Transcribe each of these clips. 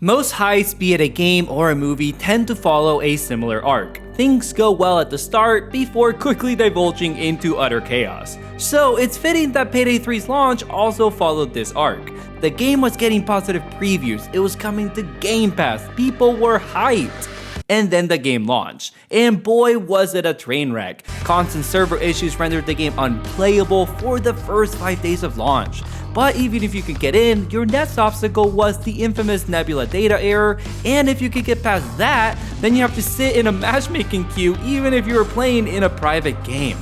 Most heists, be it a game or a movie, tend to follow a similar arc. Things go well at the start before quickly divulging into utter chaos. So it's fitting that Payday 3's launch also followed this arc. The game was getting positive previews, it was coming to Game Pass, people were hyped. And then the game launched, and boy was it a train wreck. Constant server issues rendered the game unplayable for the first 5 days of launch. But even if you could get in, your next obstacle was the infamous Nebula data error, and if you could get past that, then you have to sit in a matchmaking queue even if you were playing in a private game.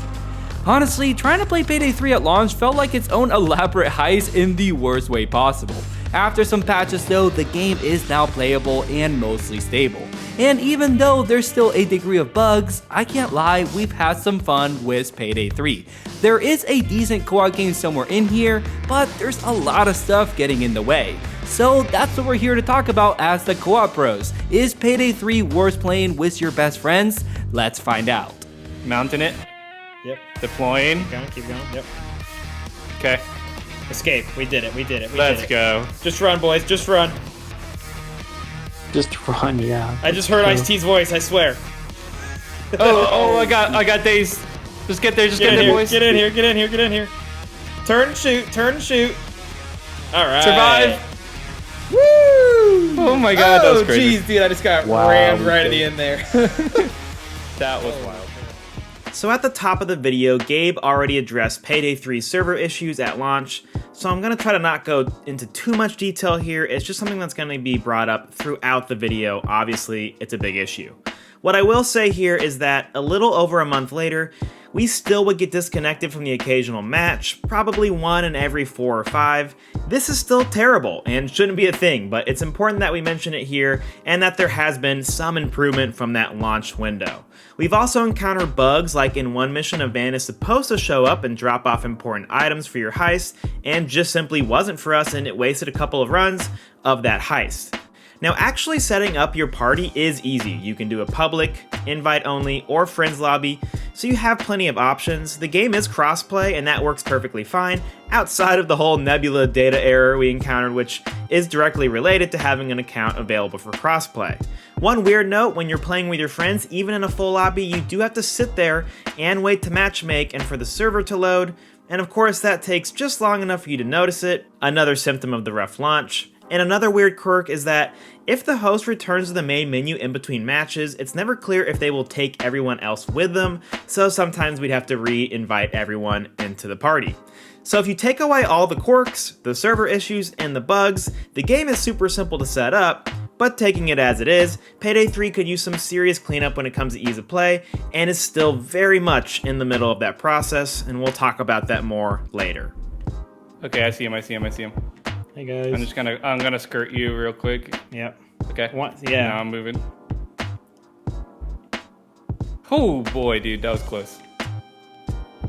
Honestly, trying to play Payday 3 at launch felt like its own elaborate heist in the worst way possible. After some patches though, the game is now playable and mostly stable. And even though there's still a degree of bugs, I can't lie, we've had some fun with Payday 3. There is a decent co-op game somewhere in here, but there's a lot of stuff getting in the way. So that's what we're here to talk about as the co-op pros. Is Payday 3 worth playing with your best friends? Let's find out. Mounting it. Yep. Deploying. Keep going. Yep. Okay. Escape. We did it. Let's go. Just run, boys. Just run. Just run, yeah. I just heard Ice-T's voice, I swear. I got dazed. Just get there, get there, boys. Get in here. Turn and shoot. Alright. Survive. Woo! Oh my god, that was crazy. Jeez, dude, I just got rammed right at the end there. That was wild. So at the top of the video, Gabe already addressed Payday 3 server issues at launch, so I'm going to try to not go into too much detail here. It's just something that's going to be brought up throughout the video. Obviously, it's a big issue. What I will say here is that a little over a month later, we still would get disconnected from the occasional match, probably one in every 4 or 5. This is still terrible and shouldn't be a thing, but it's important that we mention it here and that there has been some improvement from that launch window. We've also encountered bugs like in one mission a van is supposed to show up and drop off important items for your heist and just simply wasn't for us and it wasted a couple of runs of that heist. Now actually setting up your party is easy. You can do a public, invite only, or friends lobby, so you have plenty of options. The game is crossplay and that works perfectly fine, outside of the whole Nebula data error we encountered, which is directly related to having an account available for crossplay. One weird note, when you're playing with your friends, even in a full lobby, you do have to sit there and wait to matchmake and for the server to load, and of course that takes just long enough for you to notice it, another symptom of the rough launch. And another weird quirk is that if the host returns to the main menu in between matches, it's never clear if they will take everyone else with them, so sometimes we'd have to re-invite everyone into the party. So if you take away all the quirks, the server issues, and the bugs, the game is super simple to set up, but taking it as it is, Payday 3 could use some serious cleanup when it comes to ease of play, and is still very much in the middle of that process, and we'll talk about that more later. Okay, I see him. Hey guys. I'm gonna skirt you real quick. Yep. Okay. Yeah. Now I'm moving. Oh boy, dude, that was close.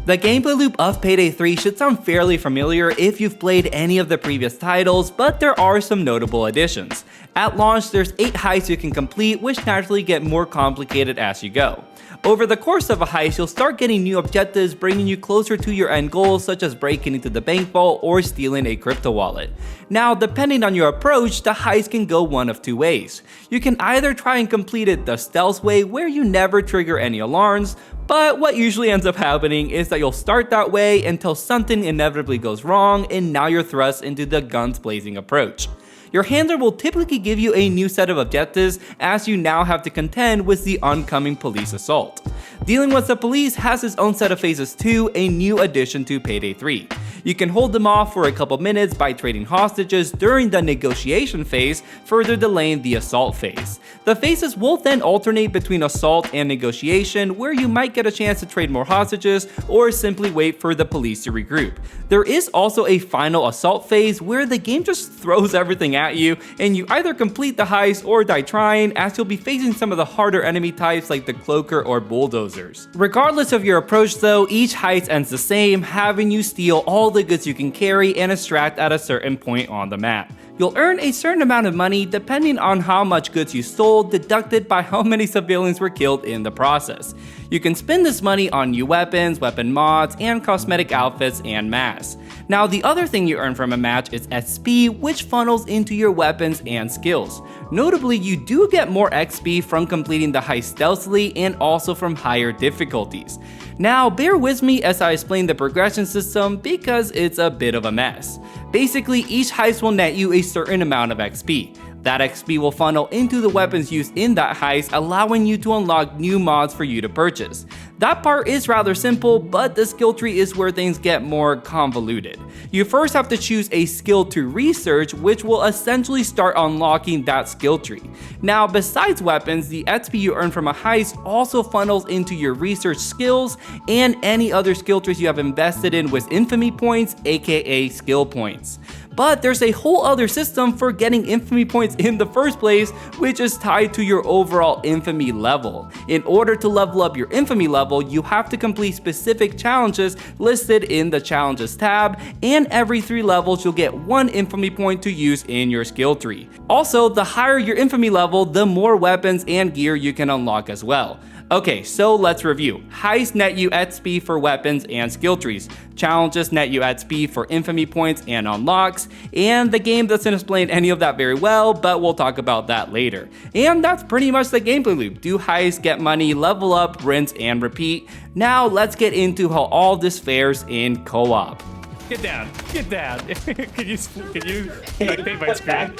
The gameplay loop of Payday 3 should sound fairly familiar if you've played any of the previous titles, but there are some notable additions. At launch, there's 8 heists you can complete, which naturally get more complicated as you go. Over the course of a heist, you'll start getting new objectives bringing you closer to your end goals, such as breaking into the bank vault or stealing a crypto wallet. Now, depending on your approach, the heist can go one of 2 ways. You can either try and complete it the stealth way, where you never trigger any alarms, but what usually ends up happening is that you'll start that way until something inevitably goes wrong and now you're thrust into the guns blazing approach. Your handler will typically give you a new set of objectives as you now have to contend with the oncoming police assault. Dealing with the police has its own set of phases too, a new addition to Payday 3. You can hold them off for a couple minutes by trading hostages during the negotiation phase, further delaying the assault phase. The phases will then alternate between assault and negotiation, where you might get a chance to trade more hostages or simply wait for the police to regroup. There is also a final assault phase where the game just throws everything at you and you either complete the heist or die trying, as you'll be facing some of the harder enemy types like the cloaker or bulldozers. Regardless of your approach though, each heist ends the same, having you steal all the goods you can carry and extract at a certain point on the map. You'll earn a certain amount of money depending on how much goods you stole, deducted by how many civilians were killed in the process. You can spend this money on new weapons, weapon mods, and cosmetic outfits and masks. Now, the other thing you earn from a match is XP, which funnels into your weapons and skills. Notably, you do get more XP from completing the heist stealthily and also from higher difficulties. Now, bear with me as I explain the progression system because it's a bit of a mess. Basically, each heist will net you a certain amount of XP. That XP will funnel into the weapons used in that heist, allowing you to unlock new mods for you to purchase. That part is rather simple, but the skill tree is where things get more convoluted. You first have to choose a skill to research, which will essentially start unlocking that skill tree. Now, besides weapons, the XP you earn from a heist also funnels into your research skills and any other skill trees you have invested in with infamy points, aka skill points. But there's a whole other system for getting infamy points in the first place, which is tied to your overall infamy level. In order to level up your infamy level, you have to complete specific challenges listed in the challenges tab, and every 3 levels you'll get 1 infamy point to use in your skill tree. Also, the higher your infamy level, the more weapons and gear you can unlock as well. Okay, so let's review. Heists net you XP for weapons and skill trees. Challenges net you XP for infamy points and unlocks. And the game doesn't explain any of that very well, but we'll talk about that later. And that's pretty much the gameplay loop. Do heists, get money, level up, rinse, and repeat. Now let's get into how all this fares in co-op. Get down, get down. Can you take my screen?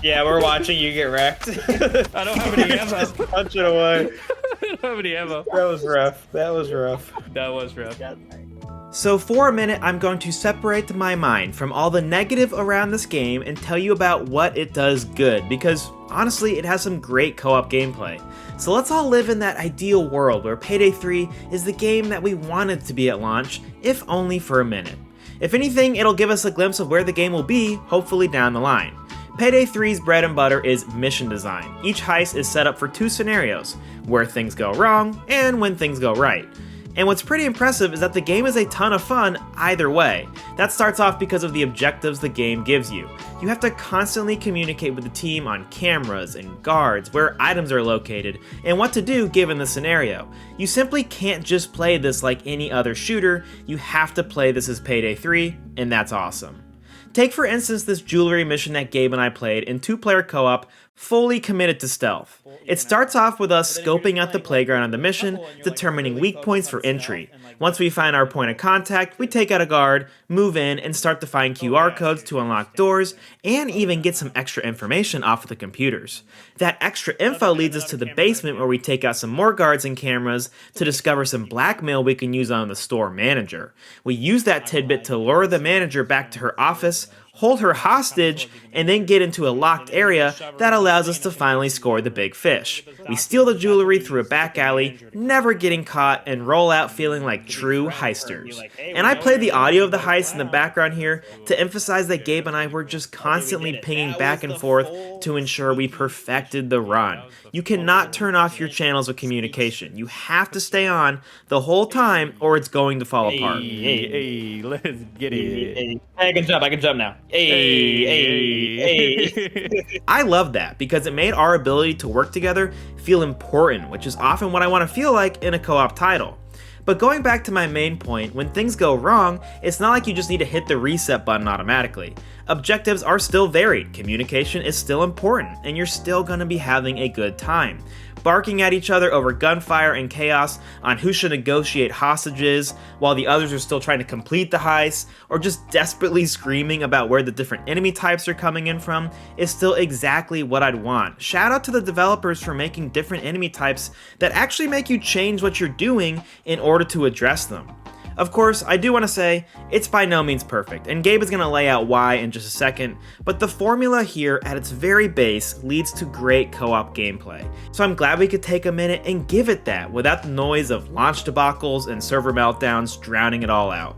Yeah, we're watching you get wrecked. I don't have any ammo. Punch it away. I don't have any ammo. That was rough. That was rough. That was rough. So for a minute, I'm going to separate my mind from all the negative around this game and tell you about what it does good, because honestly, it has some great co-op gameplay. So let's all live in that ideal world where Payday 3 is the game that we wanted to be at launch, if only for a minute. If anything, it'll give us a glimpse of where the game will be, hopefully down the line. Payday 3's bread and butter is mission design. Each heist is set up for 2 scenarios, where things go wrong and when things go right. And what's pretty impressive is that the game is a ton of fun either way. That starts off because of the objectives the game gives you. You have to constantly communicate with the team on cameras and guards, where items are located, and what to do given the scenario. You simply can't just play this like any other shooter, you have to play this as Payday 3, and that's awesome. Take for instance this jewelry mission that Gabe and I played in 2-player co-op, fully committed to stealth. It starts off with us scoping out the playground on the mission, determining weak points for entry. Once we find our point of contact, we take out a guard, move in, and start to find QR codes to unlock doors, and even get some extra information off of the computers. That extra info leads us to the basement where we take out some more guards and cameras to discover some blackmail we can use on the store manager. We use that tidbit to lure the manager back to her office, hold her hostage, and then get into a locked area that allows us to finally score the big fish. We steal the jewelry through a back alley, never getting caught, and roll out feeling like true heisters. And I played the audio of the heist in the background here to emphasize that Gabe and I were just constantly pinging back and forth to ensure we perfected the run. You cannot turn off your channels of communication. You have to stay on the whole time or it's going to fall apart. Hey, let's get it. I can jump now. I love that because it made our ability to work together feel important, which is often what I want to feel like in a co-op title. But going back to my main point, when things go wrong, it's not like you just need to hit the reset button automatically. Objectives are still varied, communication is still important, and you're still going to be having a good time. Barking at each other over gunfire and chaos on who should negotiate hostages while the others are still trying to complete the heist, or just desperately screaming about where the different enemy types are coming in from is still exactly what I'd want. Shout out to the developers for making different enemy types that actually make you change what you're doing in order to address them. Of course, I do want to say, it's by no means perfect, and Gabe is going to lay out why in just a second, but the formula here at its very base leads to great co-op gameplay. So I'm glad we could take a minute and give it that without the noise of launch debacles and server meltdowns drowning it all out.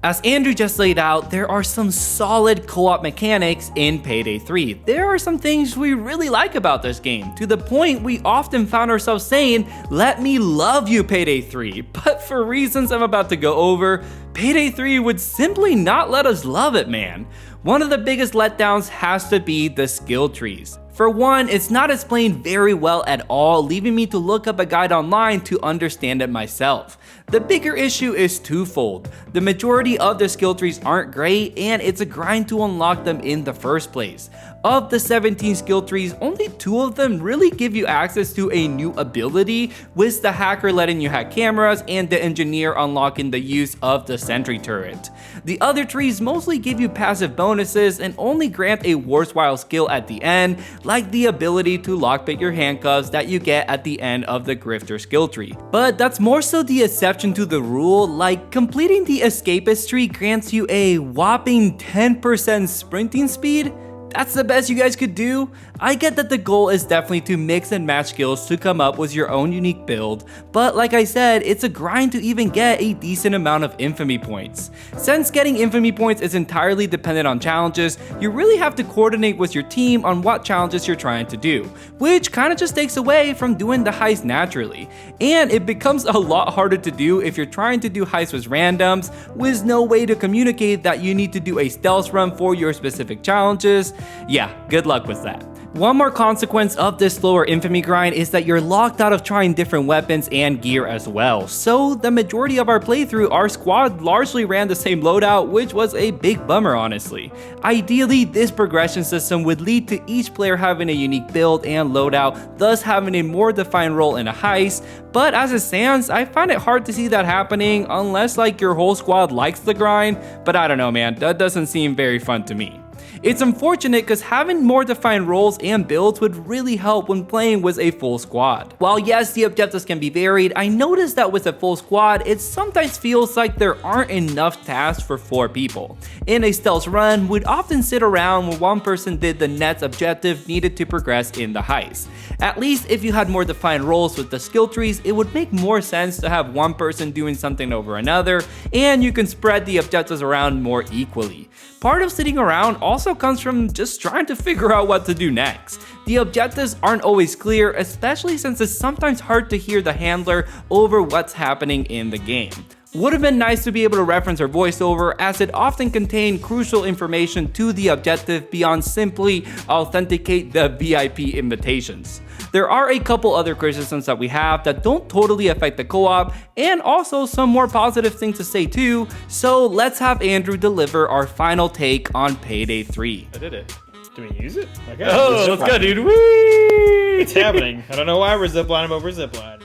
As Andrew just laid out, there are some solid co-op mechanics in Payday 3. There are some things we really like about this game, to the point we often found ourselves saying, "Let me love you, Payday 3." But for reasons I'm about to go over, Payday 3 would simply not let us love it, man. One of the biggest letdowns has to be the skill trees. For one, it's not explained very well at all, leaving me to look up a guide online to understand it myself. The bigger issue is twofold. The majority of the skill trees aren't great, and it's a grind to unlock them in the first place. Of the 17 skill trees, only 2 of them really give you access to a new ability, with the hacker letting you hack cameras and the engineer unlocking the use of the sentry turret. The other trees mostly give you passive bonuses and only grant a worthwhile skill at the end, like the ability to lockpick your handcuffs that you get at the end of the grifter skill tree. But that's more so the exception to the rule, like completing the escapist tree grants you a whopping 10% sprinting speed. That's the best you guys could do? I get that the goal is definitely to mix and match skills to come up with your own unique build, but like I said, it's a grind to even get a decent amount of infamy points. Since getting infamy points is entirely dependent on challenges, you really have to coordinate with your team on what challenges you're trying to do, which kinda just takes away from doing the heist naturally. And it becomes a lot harder to do if you're trying to do heists with randoms, with no way to communicate that you need to do a stealth run for your specific challenges. Yeah, good luck with that. One more consequence of this slower infamy grind is that you're locked out of trying different weapons and gear as well. So the majority of our playthrough, our squad largely ran the same loadout, which was a big bummer honestly. Ideally, this progression system would lead to each player having a unique build and loadout, thus having a more defined role in a heist, but as it stands, I find it hard to see that happening unless like your whole squad likes the grind, but I don't know man, that doesn't seem very fun to me. It's unfortunate because having more defined roles and builds would really help when playing with a full squad. While yes, the objectives can be varied, I noticed that with a full squad, it sometimes feels like there aren't enough tasks for 4 people. In a stealth run, we'd often sit around when one person did the next objective needed to progress in the heist. At least if you had more defined roles with the skill trees, it would make more sense to have one person doing something over another, and you can spread the objectives around more equally. Part of sitting around also comes from just trying to figure out what to do next. The objectives aren't always clear, especially since it's sometimes hard to hear the handler over what's happening in the game. Would have been nice to be able to reference her voiceover, as it often contained crucial information to the objective beyond simply authenticate the VIP invitations. There are a couple other criticisms that we have that don't totally affect the co-op, and also some more positive things to say too, so let's have Andrew deliver our final take on Payday 3. I did it. Do we use it? Okay. Oh, let's go dude, whee! It's happening. I don't know why we're ziplining, but we're ziplining.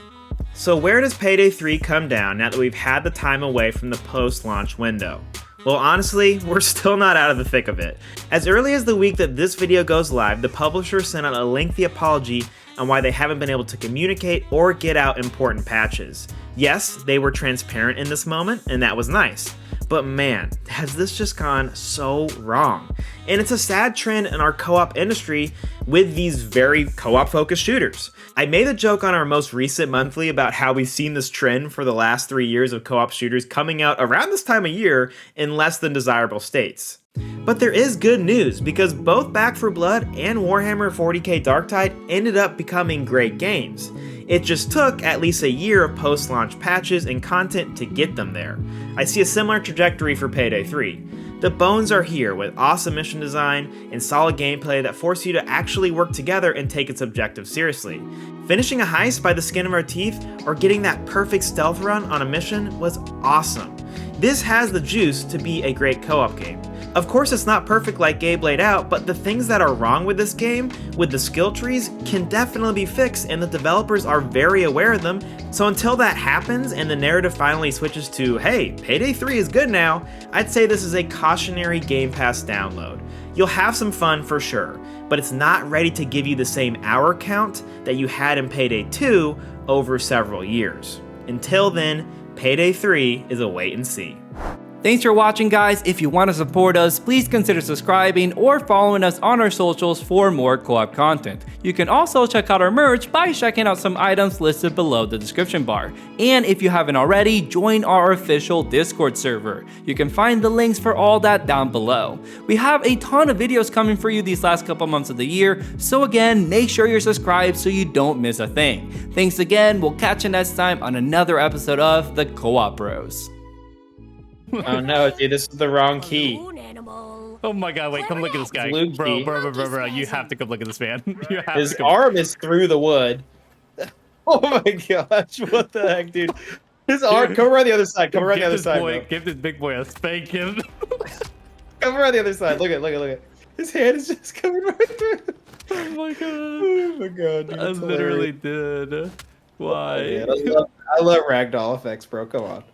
So where does Payday 3 come down now that we've had the time away from the post-launch window? Well, honestly, we're still not out of the thick of it. As early as the week that this video goes live, the publisher sent out a lengthy apology on why they haven't been able to communicate or get out important patches. Yes, they were transparent in this moment, and that was nice. But man, has this just gone so wrong. And it's a sad trend in our co-op industry with these very co-op focused shooters. I made a joke on our most recent monthly about how we've seen this trend for the last 3 years of co-op shooters coming out around this time of year in less than desirable states. But there is good news, because both Back 4 Blood and Warhammer 40k Darktide ended up becoming great games. It just took at least a year of post-launch patches and content to get them there. I see a similar trajectory for Payday 3. The bones are here with awesome mission design and solid gameplay that force you to actually work together and take its objective seriously. Finishing a heist by the skin of our teeth or getting that perfect stealth run on a mission was awesome. This has the juice to be a great co-op game. Of course it's not perfect like Gabe laid out, but the things that are wrong with this game, with the skill trees, can definitely be fixed, and the developers are very aware of them. So until that happens and the narrative finally switches to, hey, Payday 3 is good now, I'd say this is a cautionary Game Pass download. You'll have some fun for sure, but it's not ready to give you the same hour count that you had in Payday 2 over several years. Until then, Payday 3 is a wait and see. Thanks for watching guys. If you want to support us, please consider subscribing or following us on our socials for more co-op content. You can also check out our merch by checking out some items listed below the description bar. And if you haven't already, join our official Discord server. You can find the links for all that down below. We have a ton of videos coming for you these last couple months of the year, so again, make sure you're subscribed so you don't miss a thing. Thanks again, we'll catch you next time on another episode of The Co-op Bros. Oh no, dude, this is the wrong key. Balloon animal. Oh my god, wait, come look at this guy. Luke Bro, Key. you have to come look at this man. You have His to come. arm is through the wood. Oh my gosh, what the heck, dude? His arm, come around the other side, come around the other side, bro. Give this big boy a spanking. Come around the other side, look at. His hand is just coming right through. Oh my god. Oh my god, dude, I it's literally hilarious. did. Why? Oh, man, I love ragdoll effects, bro, come on.